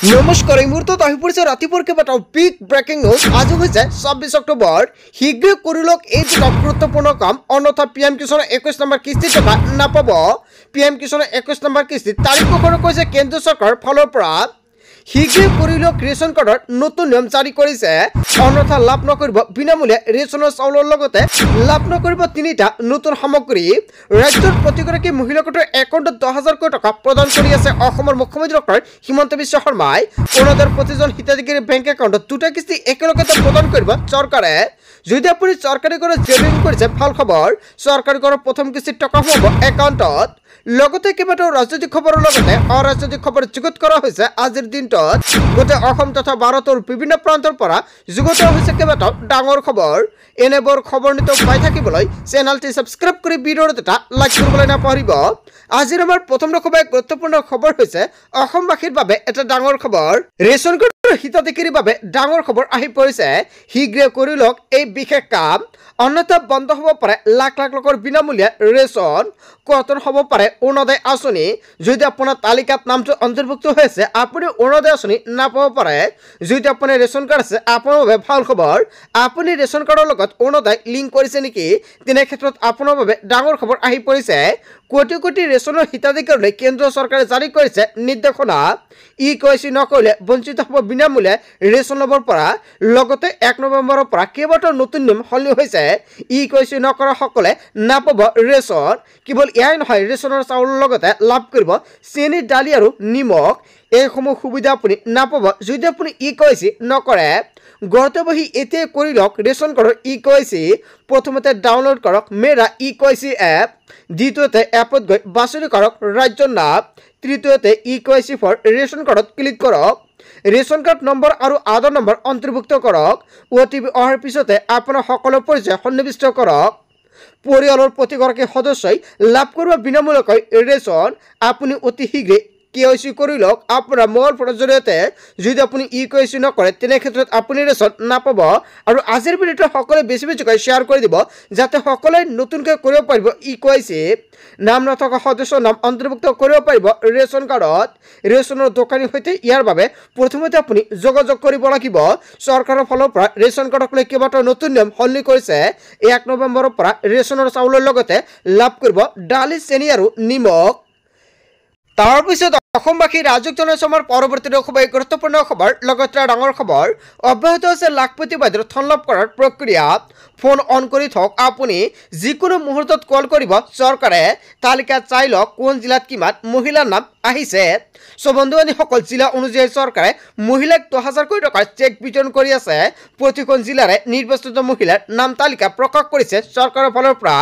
নমস্কাৰ এই মুহূৰ্তত আহি পৰিছে ৰাতিপুৱাৰ কেইবাটাও বিগ ব্ৰেকিং নিউজ। আজি হৈছে 26 অক্টোবৰ। শীঘ্ৰে কৰি লওক এই দুটা গুৰুত্বপূৰ্ণ কাম, অন্যথা PM কিষাণৰ 21 নম্বৰ কিস্তিৰ টকা নাপাব। PM কিষাণৰ 21 নম্বৰ কিস্তিৰ তাৰিখ ঘোষণা কৰিছে কেন্দ্ৰীয় চৰকাৰৰ ফালৰ পৰা। শীঘ্ৰে কৰি লওক ৰেচন কাৰ্ডৰ নতুন নিয়ম জাৰি কৰিছে, অন্যথা লাভ নকৰিব বিনামূলীয়া ৰেচনৰ চাউলৰ লগতে লাভ নকৰিব তিনিটা নতুন সামগ্ৰী। ৰাজ্যৰ প্ৰতিগৰাকী মহিলা গোটৰ একাউণ্টত 10,000 কোটি টকা প্ৰদান কৰি আছে অসমৰ মুখ্যমন্ত্ৰী ডক্টৰ হিমন্ত বিশ্ব শৰ্মাই। অৰুণোদয়ৰ প্ৰতিজন হিতাধিকাৰী বেংক একাউণ্টত দুটা কিস্তি একেলগে প্ৰদান কৰিব চৰকাৰে। যদি আপুনি চৰকাৰী ঘৰত জেডিং কৰিছে, ভাল খবৰ, চৰকাৰী ঘৰৰ প্ৰথম কিস্তিৰ টকা হ'ব একাউণ্টত। লগতে কেইবাটাও ৰাজনৈতিক খবৰৰ লগতে অৰাজনৈতিক খবৰ যুগুত কৰা হৈছে আজিৰ দিনটোত। গোটেই অসম তথা ভাৰতৰ বিভিন্ন প্ৰান্তৰ পৰা যুগুত হৈছে কেইবাটাও ডাঙৰ খবৰ। এনেবোৰ খবৰ নিতৌ পাই থাকিবলৈ চেনেলটি ছাবস্ক্ৰাইব কৰি ভিডিঅ'ত এটা লাইক কৰিবলৈ নাপাহৰিব। আজিৰ আমাৰ প্ৰথম গুৰুত্বপূৰ্ণ খবৰ হৈছে অসমবাসীৰ বাবে এটা ডাঙৰ খবৰ। ৰেচন কাৰ্ডৰ হিতাধিকাৰীৰ বাবে ডাঙৰ খবৰ আহি পৰিছে। শীঘ্ৰে কৰি লওক এই বিশেষ কাম, অন্যথা বন্ধ হ'ব পাৰে লাখ লাখ লোকৰ বিনামূলীয়া ৰেচন। কৰ্তন হ'ব পাৰে অৰুণোদয় আঁচনি। যদি আপোনাৰ তালিকাত নামটো অন্তৰ্ভুক্ত হৈছে, আপুনি অৰুণোদয় আঁচনি নাপাব পাৰে। যদি আপোনাৰ ৰেচন কাৰ্ড আছে, আপোনাৰ বাবে ভাল খবৰ, আপুনি ৰেচন কাৰ্ডৰ লগত অৰুণোদয় লিংক কৰিছে নেকি, তেনে ক্ষেত্ৰত আপোনাৰ বাবে ডাঙৰ খবৰ আহি পৰিছে। কোটি কোটি ৰেচনৰ হিতাধিকাৰীলৈ কেন্দ্ৰ চৰকাৰে জাৰি কৰিছে নিৰ্দেশনা। KYC নকৰিলে বঞ্চিত হ'ব বিনামূলীয়া ৰেচন ল'বৰ পৰা। লগতে 1 নৱেম্বৰৰ পৰা কেইবাটাও নতুন নিয়ম সলনি হৈছে। KYC নকৰাসকলে নাপাব ৰেচন। কেৱল এয়াই নহয়, ৰেচনৰ চাউলৰ লগতে লাভ কৰিব চেনি, দালি আৰু নিমখ। এইসমূহ সুবিধা আপুনি নাপাব যদি আপুনি KYC নকৰে। ঘৰতে বহি এতিয়াই কৰি লওক ৰেচন কাৰ্ডৰ KYC। প্ৰথমতে ডাউনলোড কৰক মেৰা KYC এপ। দ্বিতীয়তে এপত গৈ বাছনি কৰক ৰাজ্যৰ নাম। তৃতীয়তে KYC ফৰ ৰেচন কাৰ্ডত ক্লিক কৰক। ৰেচন কাৰ্ড নম্বৰ আৰু আধাৰ নম্বৰ অন্তৰ্ভুক্ত কৰক। OTP অহাৰ পিছতে আপোনাৰ সকলো পৰিচয় সন্নিৱিষ্ট কৰক। পৰিয়ালৰ প্ৰতিগৰাকী সদস্যই লাভ কৰিব বিনামূলীয়াকৈ ৰেচন। আপুনি অতি শীঘ্ৰে KYC কৰি লওক আপোনাৰ মোবাইল ফোনৰ জৰিয়তে। যদি আপুনি KYC নকৰে, তেনে ক্ষেত্ৰত আপুনি ৰেচন নাপাব। আৰু আজিৰ ভিডিঅ'টো সকলোৱে বেছিকৈ শ্বেয়াৰ কৰি দিব, যাতে সকলোৱে নতুনকৈ কৰিব পাৰিব KYC। নাম নথকা সদস্যৰ নাম অন্তৰ্ভুক্ত কৰিব পাৰিব ৰেচন কাৰ্ডত। ৰেচনৰ দোকানীৰ সৈতে ইয়াৰ বাবে প্ৰথমতে আপুনি যোগাযোগ কৰিব লাগিব। চৰকাৰৰ ফালৰ পৰা ৰেচন কাৰ্ডক লৈ কেইবাটাও নতুন নিয়ম সলনি কৰিছে। 1 নৱেম্বৰৰ পৰা ৰেচনৰ চাউলৰ লগতে লাভ কৰিব দালি, চেনি আৰু নিমখ। তাৰপিছত অসমবাসী ৰাজক জনাইছে আমাৰ পৰৱৰ্তী গুৰুত্বপূৰ্ণ খবৰ, লগতে ডাঙৰ খবৰ। অব্যাহত আছে লাখপতি বাইদেউৰ ধন লাভ কৰাৰ প্ৰক্ৰিয়া। ফোন অন কৰি থওক, আপুনি যিকোনো মুহূৰ্তত কল কৰিব চৰকাৰে। তালিকাত চাই লওক কোন জিলাত কিমান মহিলাৰ নাম আহিছে। বন্ধু বান্ধৱীসকল, জিলা অনুযায়ী চৰকাৰে মহিলাক 10,000 কোটি টকাৰ চেক বিতৰণ কৰি আছে। প্ৰতিখন জিলাৰে নিৰ্বাচিত মহিলাৰ নাম তালিকা প্ৰকাশ কৰিছে চৰকাৰৰ ফালৰ পৰা।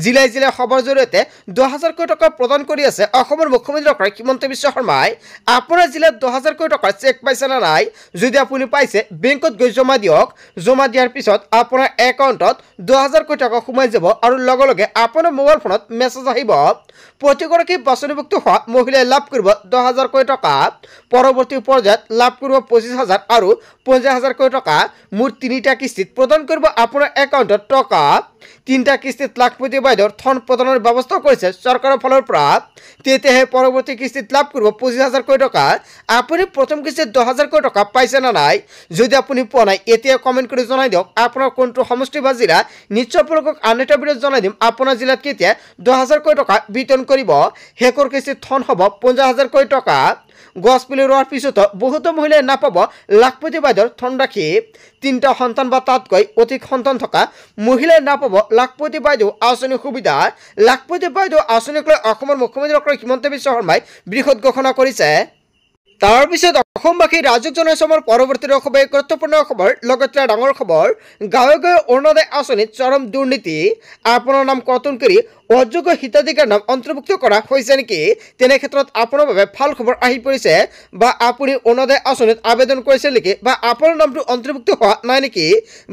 জিলাই জিলাই খবৰ জৰিয়তে 10,000 কোটি টকা প্ৰদান কৰি আছে অসমৰ মুখ্যমন্ত্ৰী ডক্টৰ হিমন্ত বিশ্ব শৰ্মাই। আপোনাৰ জিলাত 10,000 কোটি টকাৰ চেক পাইছে নে নাই? যদি আপুনি পাইছে, বেংকত গৈ জমা দিয়ক। জমা দিয়াৰ পিছত আপোনাৰ একাউণ্টত 10,000 কোটি টকা সোমাই যাব আৰু লগে লগে আপোনাৰ মোবাইল ফোনত মেছেজ আহিব। প্ৰতিগৰাকী বাছনিভুক্ত হোৱা মহিলাই লাভ কৰিব 10,000 কোটি টকা। পৰৱৰ্তী পৰ্যায়ত লাভ কৰিব 25,000 আৰু 50,000 কোটি টকা। মুঠ 3টা কিস্তিত প্ৰদান কৰিব আপোনাৰ একাউণ্টত টকা। 3টা কিস্তিত লাখপতি বাইদেউৰ ধন প্ৰদানৰ ব্যৱস্থা কৰিছে চৰকাৰৰ ফালৰ পৰা। তেতিয়াহে পৰৱৰ্তী কিস্তিত লাভ কৰিব 25,000 কোটি টকা। আপুনি প্ৰথম কিস্তিত 10,000 কোটি টকা পাইছে নে নাই? যদি আপুনি পোৱা নাই, এতিয়া কমেণ্ট কৰি জনাই দিয়ক আপোনাৰ কোনটো সমষ্টি বা জিলা। নিশ্চয় আপোনালোকক আন এটা ভিডিঅ'ত জনাই দিম আপোনাৰ জিলাত কেতিয়া 10,000 কোটি টকা বিতৰণ কৰিব। শেষৰ কিস্তিত ধন হ'ব 50,000 কোটি টকা। গছ পুলি ৰোৱাৰ পিছতো বহুতো মহিলাই নাপাব লাখপতি বাইদেউৰ ধনৰাশি। 3টা সন্তান বা তাতকৈ অধিক সন্তান থকা মহিলাই নাপাব লাখপতি বাইদেউ আঁচনিৰ সুবিধা। লাখপতি বাইদেউ আঁচনিক লৈ অসমৰ মুখ্যমন্ত্ৰী ডক্টৰ হিমন্ত বিশ্ব শৰ্মাই বৃহৎ ঘোষণা কৰিছে। তাৰপিছত অসমবাসী ৰাজক জনাইছে আমাৰ পৰৱৰ্তী গুৰুত্বপূৰ্ণ খবৰ, লগতে ডাঙৰ খবৰ। গাঁৱে গাঁৱে অৰুণোদয় আঁচনিত চৰম দুৰ্নীতি। আপোনাৰ নাম কৰ্তন কৰি অযোগ্য হিতাধিকাৰীৰ নাম অন্তৰ্ভুক্ত কৰা হৈছে নেকি? তেনে ক্ষেত্ৰত আপোনাৰ বাবে ভাল খবৰ আহি পৰিছে। বা আপুনি অৰুণোদয় আঁচনিত আবেদন কৰিছে নেকি, বা আপোনাৰ নামটো অন্তৰ্ভুক্ত হোৱা নাই নেকি,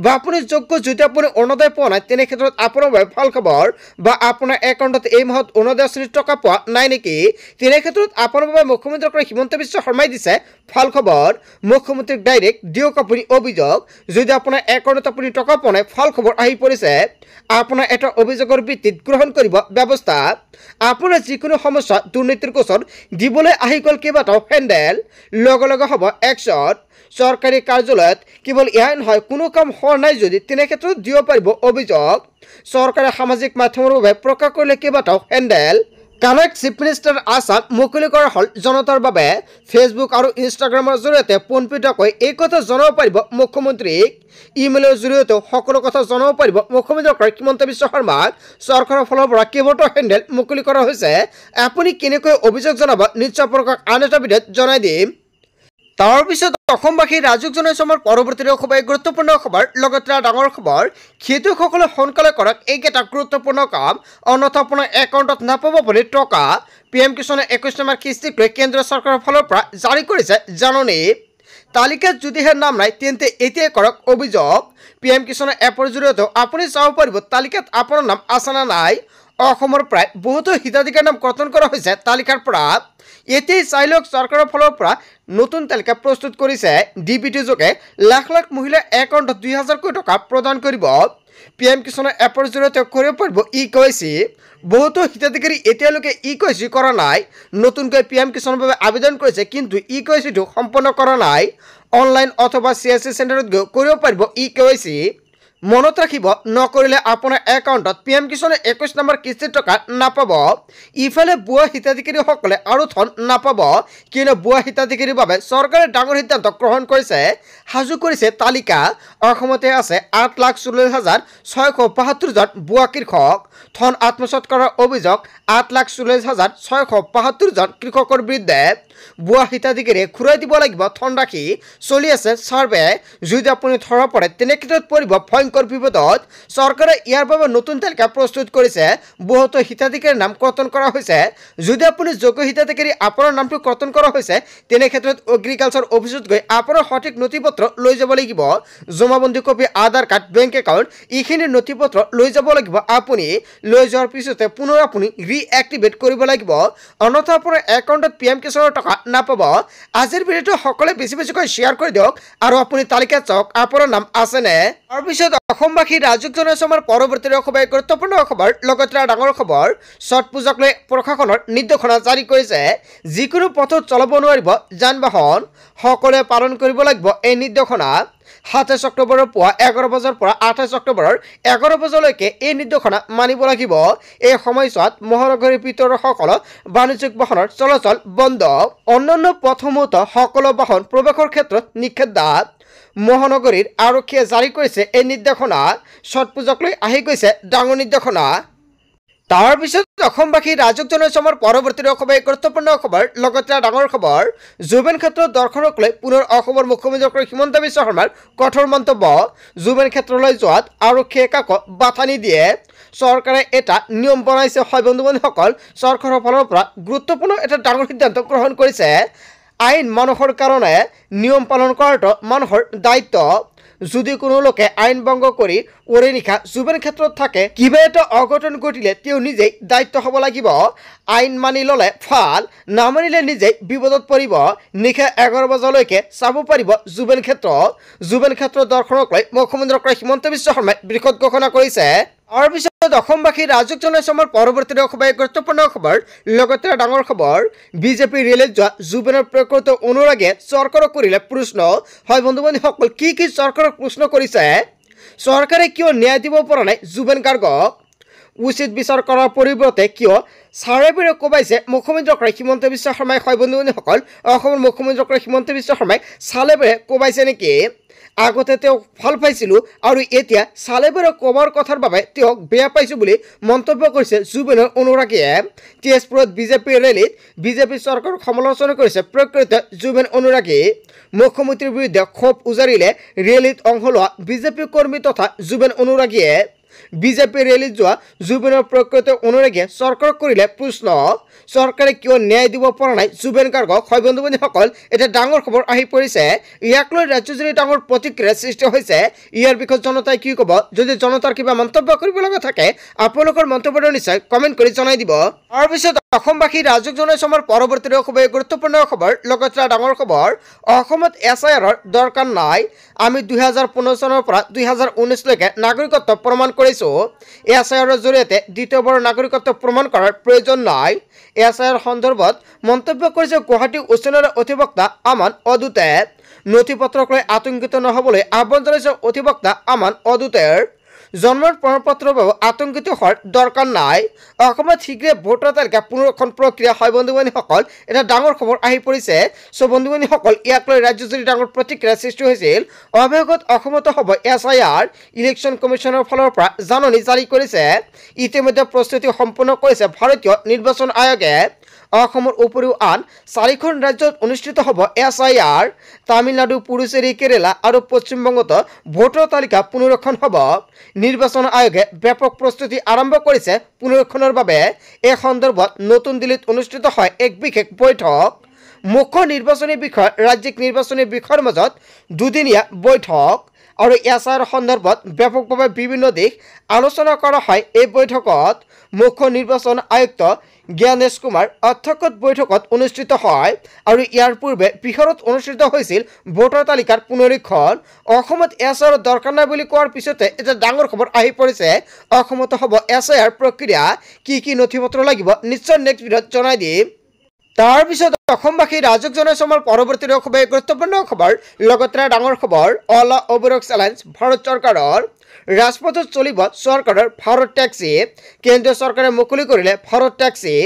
বা আপুনি যোগ্য যদি আপুনি অৰুণোদয় পোৱা নাই, তেনে ক্ষেত্ৰত আপোনাৰ বাবে ভাল খবৰ। বা আপোনাৰ একাউণ্টত এই মাহত অৰুণোদয় আঁচনিৰ টকা পোৱা নাই নেকি, তেনে ক্ষেত্ৰত আপোনাৰ বাবে মুখ্যমন্ত্ৰী ডক্টৰ হিমন্ত বিশ্ব শৰ্মাই দিছে ভাল খবৰ। মুখ্যমন্ত্ৰীক ডাইৰেক্ট দিয়ক আপুনি অভিযোগ। যদি আপোনাৰ একাউণ্টত আপুনি টকা পোৱা নাই, ভাল খবৰ আহি পৰিছে। আপোনাৰ এটা অভিযোগৰ ভিত্তিত গ্ৰহণ কৰি কৰিব ব্যৱস্থা আপোনাৰ যিকোনো সমস্যা দুৰ্নীতিৰ গোচৰ দিবলৈ আহি গ'ল কেইবাটাও হেণ্ডেল লগে লগে হ'ব একশ্যন চৰকাৰী কাৰ্যালয়ত কেৱল এয়াই নহয় কোনো কাম হোৱা নাই যদি তেনে ক্ষেত্ৰত দিব পাৰিব অভিযোগ চৰকাৰে সামাজিক মাধ্যমৰ বাবে প্ৰকাশ কৰিলে কেইবাটাও handle connect chief minister Assam মুকলি কৰা হ'ল জনতাৰ বাবে ফেচবুক আৰু ইনষ্টাগ্ৰামৰ জৰিয়তে পোনপটীয়াকৈ এই কথা জনাব পাৰিব মুখ্যমন্ত্ৰীক ইমেইলৰ জৰিয়তে সকলো কথা জনাব পাৰিব মুখ্যমন্ত্ৰী হিমন্ত বিশ্ব শৰ্মাক চৰকাৰৰ ফালৰ পৰা কেইবাটাও হেণ্ডেল মুকলি কৰা হৈছে আপুনি কেনেকৈ অভিযোগ জনাব নিশ্চয় আপোনালোকক আন এটা ভিডিঅ'ত জনাই দিম তাৰ পিছত অসমবাসী ৰাজুক জনাইছো আমাৰ পৰৱৰ্তী খুবেই গুৰুত্বপূৰ্ণ খবৰ লগতে ডাঙৰ খবৰ খেতিয়কসকলে সোনকালে কৰক এইকেইটা গুৰুত্বপূৰ্ণ কাম অন্যথা আপোনাৰ একাউণ্টত নাপাব বুলি টকা PM কিষাণে 21 নম্বৰ কিস্তিক লৈ কেন্দ্ৰীয় চৰকাৰৰ ফালৰ পৰা জাৰি কৰিছে জাননী তালিকাত যদিহে নাম নাই তেন্তে এতিয়াই কৰক অভিযোগ PM কিষাণে এপৰ জৰিয়তে আপুনি চাব পাৰিব তালিকাত আপোনাৰ নাম আছে নে নাই অসমৰ প্ৰায় বহুতো হিতাধিকাৰীৰ নাম কৰ্তন কৰা হৈছে তালিকাৰ পৰা এতিয়াই চাই লওক চৰকাৰৰ ফালৰ পৰা নতুন তালিকা প্ৰস্তুত কৰিছে ডিবিটি যোগে লাখ লাখ মহিলাৰ একাউণ্টত 2000 কোটি টকা প্ৰদান কৰিব PM কিষাণৰ এপৰ জৰিয়তে কৰিব পাৰিব EKYC বহুতো হিতাধিকাৰী এতিয়ালৈকে EKYC কৰা নাই নতুনকৈ PM কিষাণৰ বাবে আবেদন কৰিছে কিন্তু EKYCটো সম্পন্ন কৰা নাই অনলাইন অথবা CSC চেণ্টাৰত গৈ কৰিব পাৰিব EKYC মনত ৰাখিব নকৰিলে আপোনাৰ একাউণ্টত PM কিষাণে 21 নম্বৰ কিস্তিৰ টকা নাপাব ইফালে বুৱা হিতাধিকাৰীসকলে আৰু ধন নাপাব কিয়নো বুৱা হিতাধিকাৰীৰ বাবে চৰকাৰে ডাঙৰ সিদ্ধান্ত গ্ৰহণ কৰিছে সাজু কৰিছে তালিকা অসমতে আছে 8,40,672 জন বুৱা কৃষক ধন আত্মসাৎ কৰাৰ অভিযোগ 8,40,672 জন কৃষকৰ বিৰুদ্ধে বুৱা হিতাধিকাৰীয়ে ঘূৰাই দিব লাগিব ধন ৰাখি চলি আছে সাৰ্ভে যদি আপুনি ধৰা পৰে তেনে ক্ষেত্ৰত পৰিব ভয়ংকৰ বিপদত চৰকাৰে ইয়াৰ বাবে নতুন তালিকা প্ৰস্তুত কৰিছে বহুতো হিতাধিকাৰীৰ নাম কৰ্তন কৰা হৈছে যদি আপুনি যোগ্য হিতাধিকাৰী আপোনাৰ নামটো কৰ্তন কৰা হৈছে তেনে ক্ষেত্ৰত এগ্ৰিকালচাৰ অফিচত গৈ আপোনাৰ সঠিক নথিপত্ৰ লৈ যাব লাগিব জমাবন্দী কপি আধাৰ কাৰ্ড বেংক একাউণ্ট এইখিনি নথিপত্ৰ লৈ যাব লাগিব আপুনি লৈ যোৱাৰ পিছতে পুনৰ আপুনি ৰিএক্টিভেট কৰিব লাগিব অন্যথা আপোনাৰ একাউণ্টত PM কিষাণৰ টকা নাপাব আজিৰ ভিডিঅ'টো সকলোৱে বেছি বেছিকৈ শ্বেয়াৰ কৰি দিয়ক আৰু আপুনি তালিকাত চাওক আপোনাৰ নাম আছেনে তাৰপিছত অসমবাসী ৰাজুক জনাইছো আমাৰ পৰৱৰ্তী খুবেই গুৰুত্বপূৰ্ণ খবৰ লগতে ডাঙৰ খবৰ ছট পূজাক লৈ প্ৰশাসনৰ নিৰ্দেশনা জাৰি কৰিছে যিকোনো পথত চলাব নোৱাৰিব যান বাহন সকলোৱে পালন কৰিব লাগিব এই নিৰ্দেশনা 27 অক্টোবৰৰ পুৱা 11 বজাৰ পৰা 28 অক্টোবৰৰ 11 বজালৈকে এই নিৰ্দেশনা মানিব লাগিব এই সময়ছোৱাত মহানগৰীৰ ভিতৰৰ সকলো বাণিজ্যিক বাহনৰ চলাচল বন্ধ অন্যান্য পথসমূহত সকলো বাহন প্ৰৱেশৰ ক্ষেত্ৰত নিষেধাজ্ঞা মহানগৰীৰ আৰক্ষীয়ে জাৰি কৰিছে এই নিৰ্দেশনা ছট পূজাক লৈ আহি গৈছে ডাঙৰ নিৰ্দেশনা তাৰ পিছত অসমবাসী ৰাজুক জনাইছো আমাৰ পৰৱৰ্তী খুবেই গুৰুত্বপূৰ্ণ খবৰ লগতে ডাঙৰ খবৰ জুবিন ক্ষেত্ৰত দৰ্শনক লৈ পুনৰ অসমৰ মুখ্যমন্ত্ৰী হিমন্ত বিশ্ব শৰ্মাৰ কঠোৰ মন্তব্য জুবিন ক্ষেত্ৰলৈ যোৱাত আৰক্ষীয়ে কাকো বাধা নিদিয়ে চৰকাৰে এটা নিয়ম বনাইছে হয় বন্ধু-বান্ধৱীসকল চৰকাৰৰ ফালৰ পৰা গুৰুত্বপূৰ্ণ এটা ডাঙৰ সিদ্ধান্ত গ্ৰহণ কৰিছে আইন মানুহৰ কাৰণে নিয়ম পালন কৰাটো মানুহৰ দায়িত্ব যদি কোনো লোকে আইন ভংগ কৰি ওৰে নিশা জুবিন ক্ষেত্ৰত থাকে কিবা এটা অঘটন ঘটিলে তেওঁ নিজেই দায়িত্ব হ'ব লাগিব আইন মানি ল'লে ভাল নামানিলে নিজেই বিপদত পৰিব নিশা 11 বজালৈকে চাব পাৰিব জুবিন ক্ষেত্ৰ দৰ্শনক লৈ মুখ্যমন্ত্ৰী হিমন্ত বিশ্ব শৰ্মাই বৃহৎ ঘোষণা কৰিছে তাৰ পিছত অসমবাসী ৰাজুক জনাইছো আমাৰ পৰৱৰ্তী খুবেই গুৰুত্বপূৰ্ণ খবৰ লগতে ডাঙৰ খবৰ বিজেপি ৰেলীত যোৱা জুবিনৰ প্ৰকৃত অনুৰাগে চৰকাৰক কৰিলে প্ৰশ্ন হয় বন্ধু-বান্ধৱীসকল কি চৰকাৰক প্ৰশ্ন কৰিছে চৰকাৰে কিয় ন্যায় দিব পৰা নাই জুবিন গাৰ্গক উচিত বিচাৰ কৰাৰ পৰিৱৰ্তে কিয় চাৰেবেৰে কোবাইছে মুখ্যমন্ত্ৰী হিমন্ত বিশ্ব শৰ্মাই হয় বন্ধু-বান্ধৱীসকল অসমৰ মুখ্যমন্ত্ৰী হিমন্ত বিশ্ব শৰ্মাই চালেবেৰে কোবাইছে নেকি আগতে তেওঁ ভাল পাইছিলোঁ আৰু এতিয়া চালেবেৰে কোবাৰ কথাৰ বাবে তেওঁক বেয়া পাইছোঁ বুলি মন্তব্য কৰিছে জুবিনৰ অনুৰাগীয়ে তেজপুৰত বিজেপিৰ ৰেলীত বিজেপি চৰকাৰক সমালোচনা কৰিছে প্ৰকৃত জুবিন অনুৰাগী মুখ্যমন্ত্ৰীৰ বিৰুদ্ধে ক্ষোভ উজাৰিলে ৰেলীত অংশ লোৱা বিজেপি কৰ্মী তথা জুবিন অনুৰাগীয়ে বিজেপি ৰেলীত যোৱা জুবিনৰ প্ৰকৃত অনুৰাগীয়ে চৰকাৰক কৰিলে প্ৰশ্ন চৰকাৰে কিয় ন্যায় দিব পৰা নাই জুবিন গাৰ্গক হয় বন্ধু-বান্ধৱীসকল এটা ডাঙৰ খবৰ আহি পৰিছে ইয়াক লৈ ৰাজ্যজুৰি ডাঙৰ প্ৰতিক্ৰিয়াৰ সৃষ্টি হৈছে ইয়াৰ বিষয়ে জনতাই কি ক'ব যদি জনতাৰ কিবা মন্তব্য কৰিব লগা থাকে আপোনালোকৰ মন্তব্যটো নিশ্চয় কমেণ্ট কৰি জনাই দিব তাৰপিছত অসমবাসী ৰাজুক জনাইছো আমাৰ পৰৱৰ্তী খুবেই গুৰুত্বপূৰ্ণ খবৰ লগতে ডাঙৰ খবৰ অসমত SIR দৰকাৰ নাই আমি 2015 চনৰ পৰা 2019 লৈকে নাগৰিকত্ব প্ৰমাণ কৰিছো এছআইআৰৰ জৰিয়তে দ্বিতীয়বাৰৰ নাগৰিকত্ব প্ৰমাণ কৰাৰ প্ৰয়োজন নাই এছআইআৰ সন্দৰ্ভত মন্তব্য কৰিছে গুৱাহাটী উচ্চ ন্যায়ালয়ৰ অধিবক্তা আমান অদুতে নথিপত্ৰক লৈ আতংকিত নহবলৈ আহ্বান জনাইছে অধিবক্তা আমান অদুতেৰ জন্মৰ প্ৰমাণপত্ৰৰ বাবে আতংকিত হোৱাৰ দৰকাৰ নাই অসমত শীঘ্ৰে ভোটাৰ তালিকা পুনৰীক্ষণ প্ৰক্ৰিয়া হয় বন্ধু বান্ধৱীসকল এটা ডাঙৰ খবৰ আহি পৰিছে সো বন্ধু বান্ধৱীসকল ইয়াক লৈ ৰাজ্যজুৰি ডাঙৰ প্ৰতিক্ৰিয়াৰ সৃষ্টি হৈছিল অৱশেষত অসমত হ'ব এছআইআৰ ইলেকশ্যন কমিশ্যনৰ ফালৰ পৰা জাননী জাৰি কৰিছে ইতিমধ্যে প্ৰস্তুতি সম্পূৰ্ণ কৰিছে ভাৰতীয় নিৰ্বাচন আয়োগে অসমৰ উপৰিও আন 4খন ৰাজ্যত অনুষ্ঠিত হ'ব এছআইআৰ তামিলনাডু পুডুচেৰী কেৰালা আৰু পশ্চিমবংগত ভোটাৰ তালিকা পুনৰীক্ষণ হ'ব নিৰ্বাচন আয়োগে ব্যাপক প্ৰস্তুতি আৰম্ভ কৰিছে পুনৰীক্ষণৰ বাবে এই সন্দৰ্ভত নতুন দিল্লীত অনুষ্ঠিত হয় এক বিশেষ বৈঠক মুখ্য নিৰ্বাচনী বিষয় ৰাজ্যিক নিৰ্বাচনী বিষয়ৰ মাজত দুদিনীয়া বৈঠক আৰু এছআইআৰ সন্দৰ্ভত ব্যাপকভাৱে বিভিন্ন দিশ আলোচনা কৰা হয় এই বৈঠকত মুখ্য নিৰ্বাচন আয়ুক্ত জ্ঞানেশ কুমাৰ অধ্যক্ষত বৈঠকত অনুষ্ঠিত হয় আৰু ইয়াৰ পূৰ্বে বিহাৰত অনুষ্ঠিত হৈছিল ভোটাৰ তালিকাৰ পুনৰীক্ষণ অসমত এছআইআৰ দৰকাৰ নাই বুলি কোৱাৰ পিছতে এটা ডাঙৰ খবৰ আহি পৰিছে অসমত হ'ব এছআইআৰ প্ৰক্ৰিয়া কি নথিপত্ৰ লাগিব নিশ্চয় নেক্সট ভিডিঅ'ত জনাই দিম তাৰ পিছত অসমবাসী ৰাজক জনাইছে আমাৰ পৰৱৰ্তী খবৰ গুৰুত্বপূৰ্ণ খবৰ লগতে ডাঙৰ খবৰ অলা উবেৰক চেলেঞ্জ ভাৰত চৰকাৰৰ ৰাজপথত চলিব চৰকাৰৰ ভাৰত টেক্সি কেন্দ্ৰীয় চৰকাৰে মুকলি কৰিলে ভাৰত টেক্সি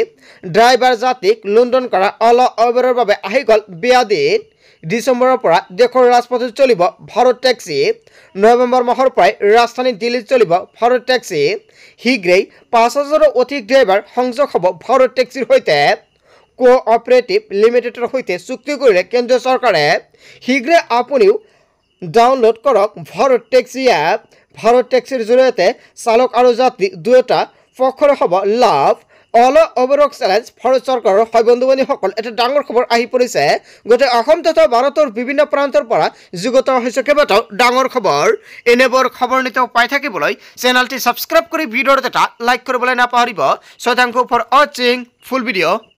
ড্ৰাইভাৰ জাতিক লুণ্ঠন কৰা অলা উবেৰৰ বাবে আহি গ'ল বেয়া দিন ডিচেম্বৰৰ পৰা দেশৰ ৰাজপথত চলিব ভাৰত টেক্সি নৱেম্বৰ মাহৰ পৰাই ৰাজধানী দিল্লীত চলিব ভাৰত টেক্সি শীঘ্ৰেই 5,000ৰো অধিক ড্ৰাইভাৰ সংযোগ হ'ব ভাৰত টেক্সিৰ সৈতে কোঅপাৰেটিভ লিমিটেডৰ সৈতে চুক্তি কৰিলে কেন্দ্ৰীয় চৰকাৰে শীঘ্ৰে আপুনিও ডাউনলোড কৰক ভাৰত টেক্সি এপ ভাৰত টেক্সিৰ জৰিয়তে চালক আৰু যাত্ৰী দুয়োটা পক্ষৰে হ'ব লাভ অলা উবেৰক চেলেঞ্জ ভাৰত চৰকাৰৰ হয় বন্ধু বান্ধৱীসকল এটা ডাঙৰ খবৰ আহি পৰিছে গোটেই অসম তথা ভাৰতৰ বিভিন্ন প্ৰান্তৰ পৰা যুগত হৈছে কেইবাটাও ডাঙৰ খবৰ এনেবোৰ খবৰ নিতৌ পাই থাকিবলৈ চেনেলটি ছাবস্ক্ৰাইব কৰি ভিডিঅ'ত এটা লাইক কৰিবলৈ নাপাহৰিব সো থ্যাংক ইউ ফৰ ৱাচিং ফুল ভিডিঅ'